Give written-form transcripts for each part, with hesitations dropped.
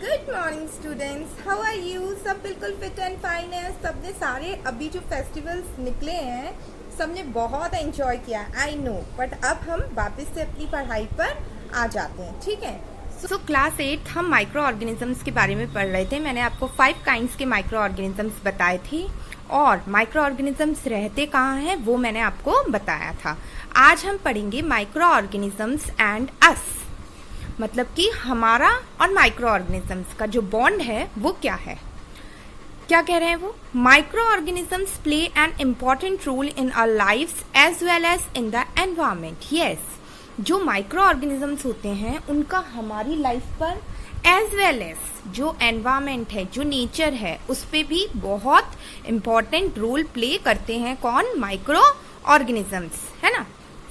Good morning students, how are you? सब बिल्कुल fit and fine है। सबने सारे अभी जो फेस्टिवल्स निकले हैं सबने बहुत एंजॉय किया, आई नो। बट अब हम वापस से अपनी पढ़ाई पर आ जाते हैं, ठीक है। सो क्लास 8 हम माइक्रो ऑर्गेनिजम्स के बारे में पढ़ रहे थे। मैंने आपको 5 काइंड्स के माइक्रो ऑर्गेनिजम्स बताए थे और माइक्रो ऑर्गेनिजम्स रहते कहाँ हैं वो मैंने आपको बताया था। आज हम पढ़ेंगे माइक्रो ऑर्गेनिजम्स एंड अस, मतलब कि हमारा और माइक्रो ऑर्गेनिजम्स का जो बॉन्ड है वो क्या है। क्या कह रहे हैं वो? Micro organisms play an important role in our lives as well as in the environment. Yes, जो माइक्रो ऑर्गेनिजम्स होते हैं उनका हमारी लाइफ पर एज वेल एज जो एनवायरमेंट है, जो नेचर है, उस पे भी बहुत इम्पॉर्टेंट रोल प्ले करते हैं। कौन? माइक्रो ऑर्गेनिजम्स, है ना।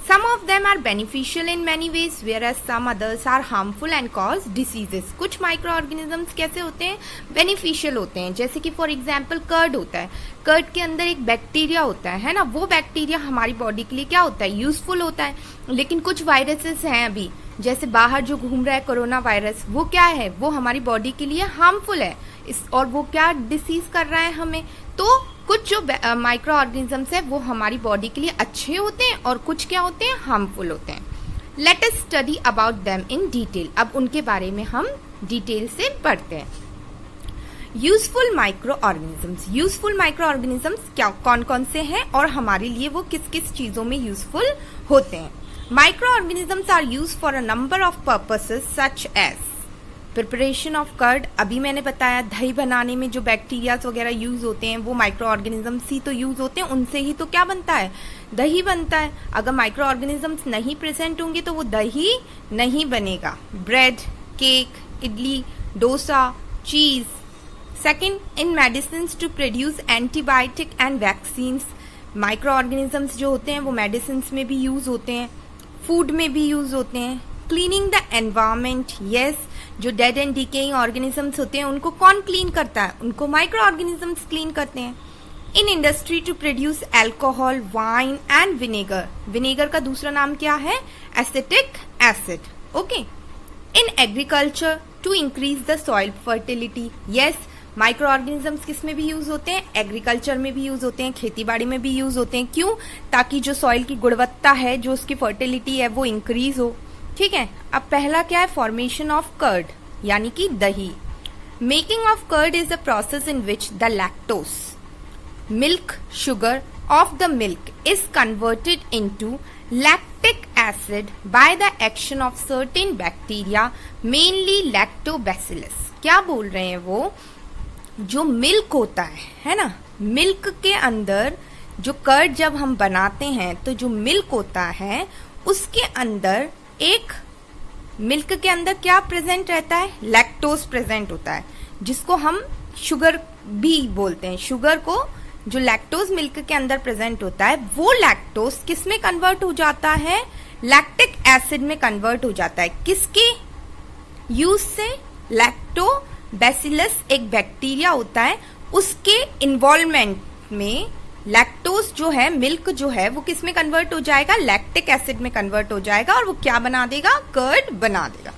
Some of them are beneficial in many ways, whereas some others are harmful and cause diseases. कुछ माइक्रो ऑर्गेनिजम्स कैसे होते हैं? बेनिफिशियल होते हैं। जैसे कि फॉर एग्जाम्पल कर्ड होता है। कर्ड के अंदर एक बैक्टीरिया होता है ना। वो बैक्टीरिया हमारी बॉडी के लिए क्या होता है? यूजफुल होता है। लेकिन कुछ वायरसेस हैं अभी, जैसे बाहर जो घूम रहा है कोरोना वायरस, वो क्या है? वो हमारी बॉडी के लिए हार्मफुल है। और वो क्या डिसीज कर रहा है हमें? तो कुछ जो माइक्रो ऑर्गेनिजम्स है वो हमारी बॉडी के लिए अच्छे होते हैं और कुछ क्या होते हैं? हार्मफुल होते हैं। Let us study about them in detail. अब उनके बारे में हम डिटेल से पढ़ते हैं। Useful micro organisms. Useful micro organisms क्या कौन कौन से हैं और हमारे लिए वो किस किस चीजों में यूजफुल होते हैं? Micro organisms are use for a number of purposes such as preparation of curd. अभी मैंने बताया दही बनाने में जो बैक्टीरियाज वगैरह यूज होते हैं वो माइक्रो ऑर्गेनिजम्स ही तो यूज होते हैं। उनसे ही तो क्या बनता है? दही बनता है। अगर माइक्रो ऑर्गेनिजम्स नहीं प्रेजेंट होंगे तो वो दही नहीं बनेगा। Bread, cake, idli, dosa, cheese. Second, in medicine to produce antibiotic and vaccine. Micro organisms जो होते हैं वो मेडिसिन में भी यूज होते हैं, फूड में भी यूज होते हैं। Cleaning the environment. यस, जो डेड एंड डिकेइंग ऑर्गेनिजम्स होते हैं उनको कौन क्लीन करता है? उनको माइक्रो ऑर्गेनिजम्स क्लीन करते हैं। In industry to produce alcohol, wine and vinegar. Vinegar का दूसरा नाम क्या है? Acetic acid. Okay. In agriculture to increase the soil fertility. Yes, micro organisms किस में भी यूज होते हैं? एग्रीकल्चर में भी यूज होते हैं, खेती बाड़ी में भी यूज होते हैं। क्यों? ताकि जो सॉइल की गुणवत्ता है, जो उसकी फर्टिलिटी है, वो इंक्रीज हो। ठीक है। अब पहला क्या है? फॉर्मेशन ऑफ कर्ड, यानी कि दही। Making of curd is a process in which the lactose, milk sugar of the milk is converted into lactic acid by the action of certain bacteria, mainly lactobacillus. क्या बोल रहे हैं वो? जो milk होता है ना, मिल्क के अंदर जो कर्ड जब हम बनाते हैं तो जो मिल्क होता है उसके अंदर एक मिल्क के अंदर क्या प्रेजेंट रहता है? लैक्टोज प्रेजेंट होता है, जिसको हम शुगर भी बोलते हैं। शुगर को जो लैक्टोज मिल्क के अंदर प्रेजेंट होता है वो लैक्टोज किस में कन्वर्ट हो जाता है? लैक्टिक एसिड में कन्वर्ट हो जाता है। किसके यूज से? लैक्टोबैसिलस एक बैक्टीरिया होता है, उसके इन्वॉल्वमेंट में लैक्टोज जो है, मिल्क जो है, वो किस में कन्वर्ट हो जाएगा? लैक्टिक एसिड में कन्वर्ट हो जाएगा और वो क्या बना देगा? कर्ड बना देगा।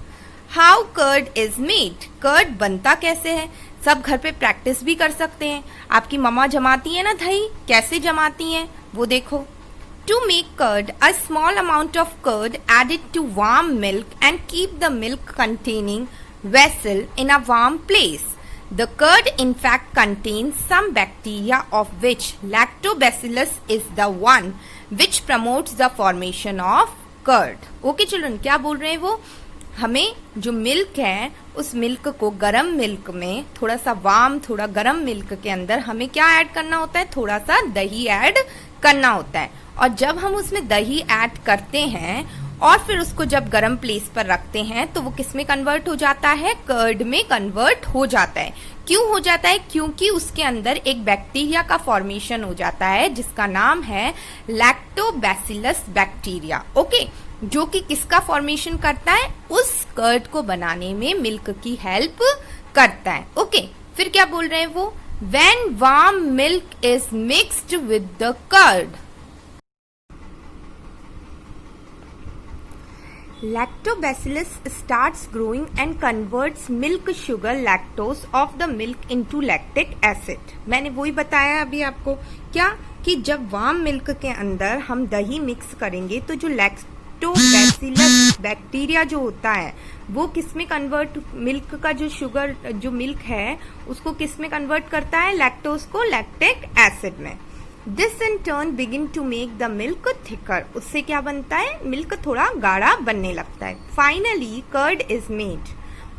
How curd is made. Curd बनता कैसे है? सब घर पे प्रैक्टिस भी कर सकते हैं। आपकी मम्मा जमाती है ना दही, कैसे जमाती हैं वो देखो। To make curd, a small amount of curd added to warm milk and keep the milk containing vessel in a warm place. The curd in fact contains some bacteria of which lactobacillus is the one which promotes the formation of curd. Okay children, क्या बोल रहे हैं वो? हमें जो milk है उस milk को गर्म मिल्क में थोड़ा सा वार्म, थोड़ा गर्म मिल्क के अंदर हमें क्या ऐड करना होता है? थोड़ा सा दही ऐड करना होता है। और जब हम उसमें दही ऐड करते हैं और फिर उसको जब गर्म प्लेस पर रखते हैं तो वो किस में कन्वर्ट हो जाता है? कर्ड में कन्वर्ट हो जाता है। क्यों हो जाता है? क्योंकि उसके अंदर एक बैक्टीरिया का फॉर्मेशन हो जाता है जिसका नाम है लैक्टोबैसिलस बैक्टीरिया। ओके, जो कि किसका फॉर्मेशन करता है? उस कर्ड को बनाने में मिल्क की हेल्प करता है। ओके, फिर क्या बोल रहे हैं वो? When warm milk is mixed with the curd, Lactobacillus starts growing and converts milk sugar lactose of the milk into lactic acid. मैंने वही बताया अभी आपको क्या कि जब वार्म मिल्क के अंदर हम दही मिक्स करेंगे तो जो लैक्टोबैसिलस बैक्टीरिया जो होता है वो किस में कन्वर्ट, मिल्क का जो शुगर जो मिल्क है उसको किस में कन्वर्ट करता है, लैक्टोज को लैक्टिक एसिड में. This in turn begin to make the milk thicker. उससे क्या बनता है, मिल्क थोड़ा गाढ़ा बनने लगता है. Finally curd is made.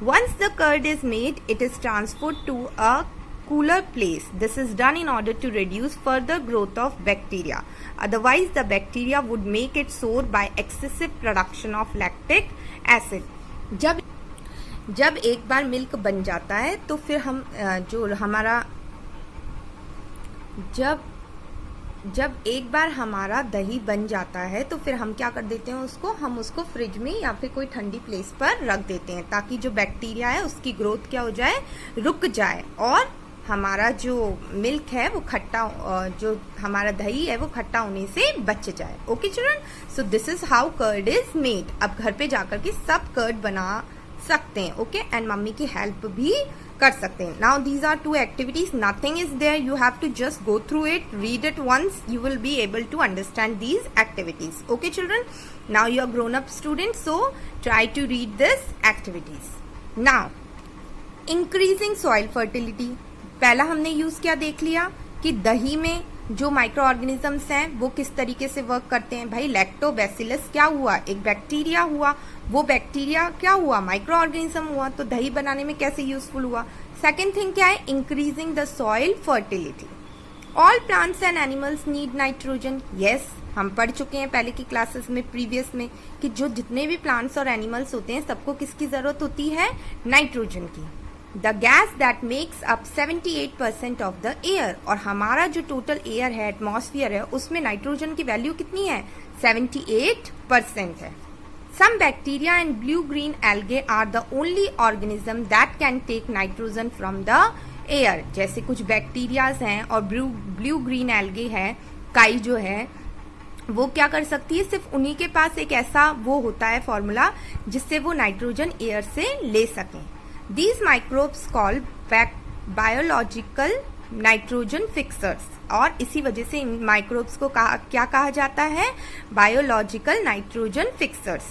Once the curd is made it is transferred to a cooler place. This is done in order to reduce further growth of bacteria. Otherwise, the bacteria would make it sour by excessive production of lactic acid. जब एक बार milk बन जाता है तो फिर हम जो हमारा जब एक बार हमारा दही बन जाता है तो फिर हम क्या कर देते हैं हम उसको फ्रिज में या फिर कोई ठंडी प्लेस पर रख देते हैं ताकि जो बैक्टीरिया है उसकी ग्रोथ क्या हो जाए, रुक जाए और हमारा जो मिल्क है वो खट्टा, जो हमारा दही है वो खट्टा होने से बच जाए. Okay children, so this is how curd is made. अब घर पे जाकर के सब कर्ड बना सकते हैं. ओके, एंड मम्मी की हेल्प भी कर सकते हैं. Now these are 2 activities, nothing is there, you have to just go through it, read it once, you will be able to understand these activities. Okay children, now you are grown up students, so try to read this activities. Now increasing soil fertility. पहला हमने use क्या देख लिया कि दही में जो micro organisms हैं वो किस तरीके से वर्क करते हैं. भाई लैक्टोबैसिलस क्या हुआ, एक बैक्टीरिया हुआ, वो बैक्टीरिया क्या हुआ, माइक्रो ऑर्गेनिज्म हुआ, तो दही बनाने में कैसे यूजफुल हुआ. सेकेंड थिंग क्या है, increasing the soil fertility. All plants and animals need nitrogen. Yes, हम पढ़ चुके हैं पहले की क्लासेस में, प्रीवियस में, कि जो जितने भी प्लांट्स और एनिमल्स होते हैं सबको किसकी जरूरत होती है, नाइट्रोजन की. The gas that makes up 78% of the air. और हमारा जो टोटल एयर है, एटमॉस्फेयर है, उसमें नाइट्रोजन की वैल्यू कितनी है, 78% है. Some bacteria and blue-green algae are the only organism that can take nitrogen from the air. जैसे कुछ बैक्टीरियाज हैं और ब्लू-ग्रीन algae है, काई जो है वो क्या कर सकती है, सिर्फ उन्हीं के पास एक ऐसा वो होता है फॉर्मूला जिससे वो नाइट्रोजन एयर से ले सकें. These microbes called biological nitrogen fixers. और इसी वजह से इन माइक्रोब्स को क्या कहा जाता है, biological nitrogen fixers.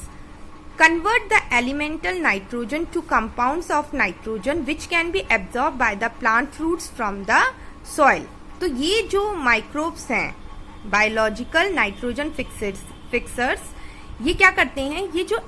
Convert the elemental nitrogen to compounds of nitrogen which can be absorbed by the plant roots from the soil. तो ये जो माइक्रोब्स हैं, बायोलॉजिकल नाइट्रोजन फिक्सर्स, ये क्या करते हैं, ये जो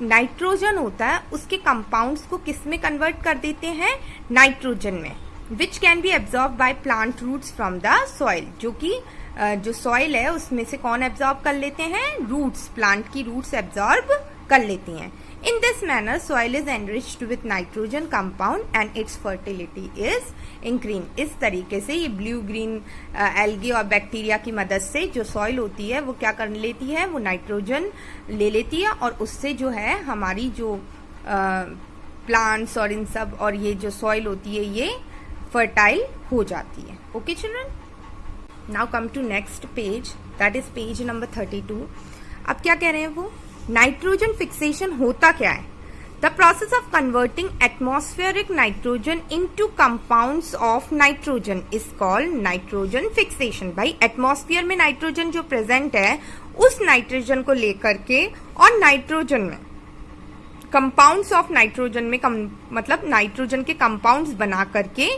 नाइट्रोजन होता है उसके कंपाउंड्स को किस में कन्वर्ट कर देते हैं, नाइट्रोजन में. Which can be absorb by plant roots from the soil. जो कि जो सॉइल है उसमें से कौन एब्जॉर्ब कर लेते हैं, रूट्स, प्लांट की रूट्स एब्जॉर्ब कर लेती हैं. In this manner soil is enriched with nitrogen compound and it's fertility is increase. इस तरीके से ये ब्लू ग्रीन एल्गी और बैक्टीरिया की मदद से जो सॉइल होती है वो क्या कर लेती है, वो नाइट्रोजन ले लेती है और उससे जो है हमारी जो प्लांट्स और इन सब और ये जो सॉइल होती है ये फर्टाइल हो जाती है. Okay children, now come to next page, that is page number 32. अब क्या कह रहे हैं वो, नाइट्रोजन फिक्सेशन होता क्या है. The process of converting atmospheric nitrogen into compounds of nitrogen is called nitrogen fixation. भाई एटमॉस्फेयर में नाइट्रोजन जो प्रेजेंट है उस नाइट्रोजन को लेकर के और नाइट्रोजन में कंपाउंड्स ऑफ नाइट्रोजन में मतलब नाइट्रोजन के कंपाउंड्स बना करके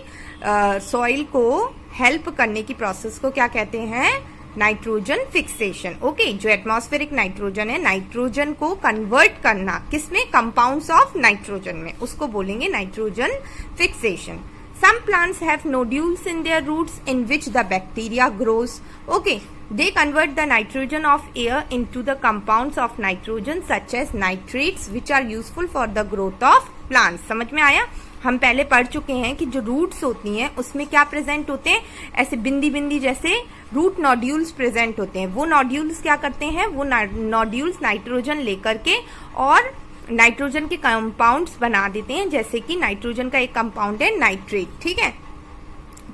सॉइल को हेल्प करने की प्रोसेस को क्या कहते हैं, नाइट्रोजन फिक्सेशन. ओके, जो एटमॉस्फेरिक नाइट्रोजन है, नाइट्रोजन को कन्वर्ट करना किसमें, कंपाउंड्स ऑफ नाइट्रोजन में, उसको बोलेंगे nitrogen fixation. Some plants have nodules in their roots in which the bacteria grows. Okay, they convert the nitrogen of air into the compounds of nitrogen such as nitrates which are useful for the growth of plants. समझ में आया. हम पहले पढ़ चुके हैं कि जो रूट्स होती हैं उसमें क्या प्रेजेंट होते हैं, ऐसे बिंदी बिंदी जैसे रूट नोड्यूल्स प्रेजेंट होते हैं. वो नोड्यूल्स क्या करते हैं, वो नोड्यूल्स नाइट्रोजन लेकर के और नाइट्रोजन के कंपाउंड्स बना देते हैं. जैसे कि नाइट्रोजन का एक कंपाउंड है नाइट्रेट. ठीक है,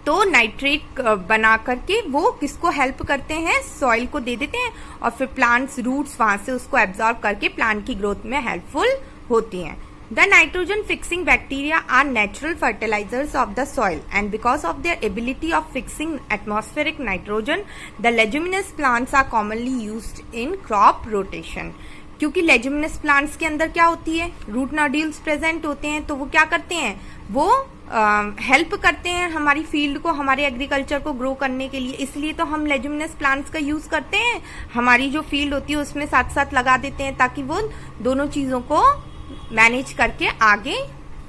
तो नाइट्रेट बना करके वो किसको हेल्प करते हैं, सॉइल को दे देते हैं और फिर प्लांट्स रूट्स वहां से उसको एब्जॉर्ब करके प्लांट की ग्रोथ में हेल्पफुल होती हैं. The nitrogen fixing bacteria are natural fertilizers of the soil, and because of their ability of fixing atmospheric nitrogen, the leguminous plants are commonly used in crop rotation. क्योंकि लेजुमिनस plants के अंदर क्या होती है, root nodules present होते हैं, तो वो क्या करते हैं, वो हेल्प करते हैं हमारी फील्ड को, हमारे एग्रीकल्चर को ग्रो करने के लिए. इसलिए तो हम लेजुमिनस प्लांट्स का यूज करते हैं, हमारी जो फील्ड होती है उसमें साथ साथ लगा देते हैं ताकि वो दोनों चीजों को मैनेज करके आगे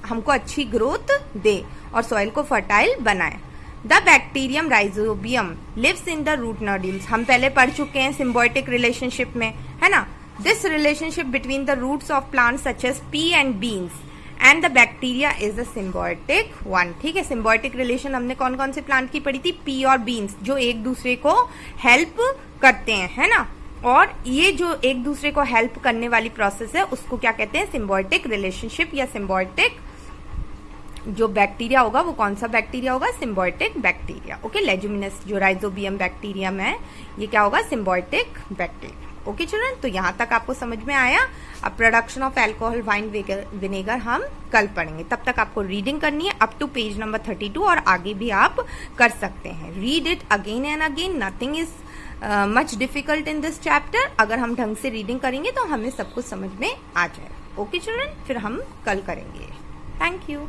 हमको अच्छी ग्रोथ दे और सॉइल को फर्टाइल बनाए. The bacterium rhizobium lives in the root nodules. हम पहले पढ़ चुके हैं सिम्बायोटिक रिलेशनशिप में, है ना. This relationship between the roots of plants such as pea and beans and the bacteria is the symbiotic one. ठीक है, सिम्बायोटिक रिलेशन हमने कौन कौन से प्लांट की पढ़ी थी, पी और बीन्स, जो एक दूसरे को हेल्प करते हैं, है ना. और ये जो एक दूसरे को हेल्प करने वाली प्रोसेस है उसको क्या कहते हैं, सिम्बायोटिक रिलेशनशिप या सिम्बायोटिक. जो बैक्टीरिया होगा वो कौन सा बैक्टीरिया होगा, सिम्बायोटिक बैक्टीरिया. ओके, लेजुमिनस जो राइजोबियम बैक्टीरियम है ये क्या होगा, सिम्बायोटिक बैक्टीरिया. ओके चिल्ड्रन, तो यहाँ तक आपको समझ में आया. अब production of alcohol wine vinegar हम कल पढ़ेंगे. तब तक आपको रीडिंग करनी है अप टू पेज नंबर 32 और आगे भी आप कर सकते हैं. Read it again and again, nothing is much difficult in this chapter. अगर हम ढंग से रीडिंग करेंगे तो हमें सब कुछ समझ में आ जाएगा. ओके चिल्ड्रन, फिर हम कल करेंगे. Thank you.